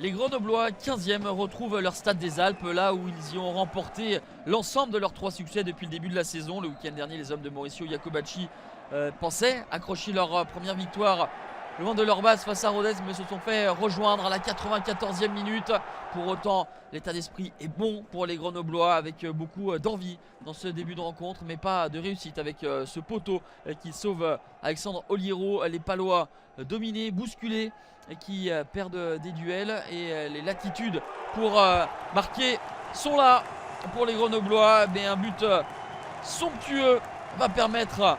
Les Grenoblois, 15e, retrouvent leur stade des Alpes, là où ils y ont remporté l'ensemble de leurs 3 succès depuis le début de la saison. Le week-end dernier, les hommes de Mauricio Jacobacci pensaient accrocher leur première victoire loin de leur base face à Rodez, mais se sont fait rejoindre à la 94e minute. Pour autant, l'état d'esprit est bon pour les Grenoblois, avec beaucoup d'envie dans ce début de rencontre, mais pas de réussite avec ce poteau qui sauve Alexandre Oliero. Les Palois dominés, bousculés, et qui perdent des duels, et les latitudes pour marquer sont là pour les Grenoblois. Mais un but somptueux va permettre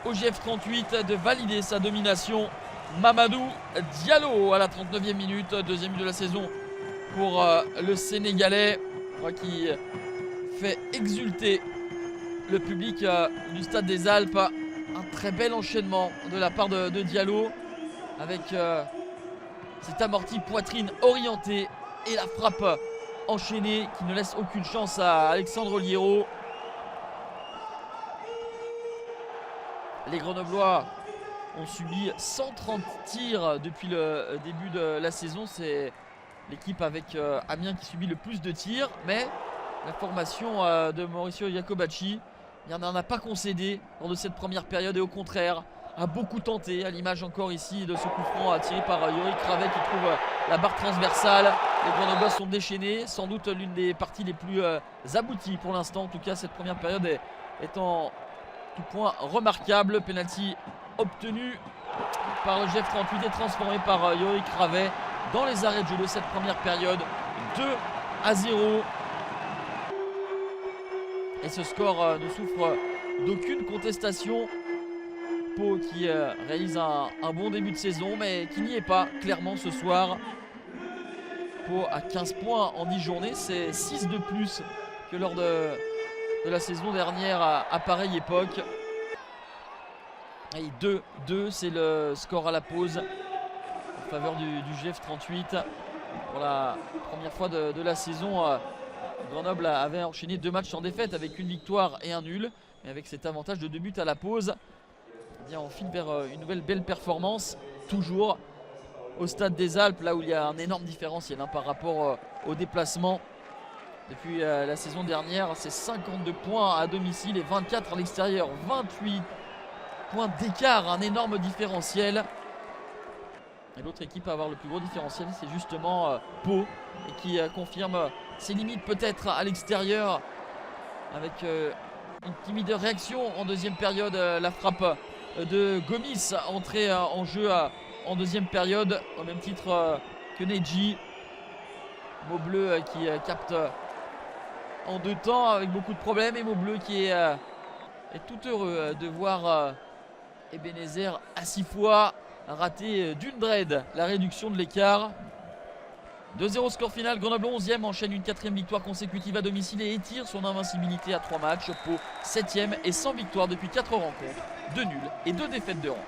au GF38 de valider sa domination. Mamadou Diallo à la 39e minute, deuxième but de la saison pour le Sénégalais, qui fait exulter le public du stade des Alpes. Un très bel enchaînement de la part de Diallo, avec cette amortie poitrine orientée et la frappe enchaînée qui ne laisse aucune chance à Alexandre Oliero. Les Grenoblois ont subi 130 tirs depuis le début de la saison. C'est l'équipe avec Amiens qui subit le plus de tirs. Mais la formation de Mauricio Jacobacci n'en a pas concédé lors de cette première période, et au contraire a beaucoup tenté, à l'image encore ici de ce coup franc tiré par Yorick Ravet qui trouve la barre transversale. Les Grenoblois sont déchaînés, sans doute l'une des parties les plus abouties pour l'instant. En tout cas, cette première période est en tout point remarquable. Penalty obtenu par le GF38 et transformé par Yorick Ravet dans les arrêts de jeu de cette première période. 2-0. Et ce score ne souffre d'aucune contestation. Pau qui réalise un bon début de saison, mais qui n'y est pas clairement ce soir. Pau à 15 points en 10 journées, c'est 6 de plus que lors de la saison dernière à pareille époque. Et 2-2, c'est le score à la pause en faveur du GF38. Pour la première fois de la saison, Grenoble avait enchaîné 2 matchs sans défaite, avec une victoire et un nul. Mais avec cet avantage de 2 buts à la pause, eh bien on file vers une nouvelle belle performance, toujours au stade des Alpes, là où il y a un énorme différentiel par rapport au déplacement. Depuis la saison dernière, c'est 52 points à domicile et 24 à l'extérieur. 28 points d'écart, un énorme différentiel. Et l'autre équipe à avoir le plus gros différentiel, c'est justement Pau, et qui confirme ses limites peut-être à l'extérieur, avec une timide réaction en deuxième période. La frappe de Gomis entrée en jeu en deuxième période, au même titre que Neji. Maubleu qui capte en 2 temps avec beaucoup de problèmes, et Maubleu qui est tout heureux de voir Ebenezer à 6 fois raté d'une dread la réduction de l'écart. 2-0 score final. Grenoble 11e enchaîne une 4e victoire consécutive à domicile et étire son invincibilité à 3 matchs. Pau 7e et sans victoire depuis 4 rencontres, 2 nuls et 2 défaites de rang.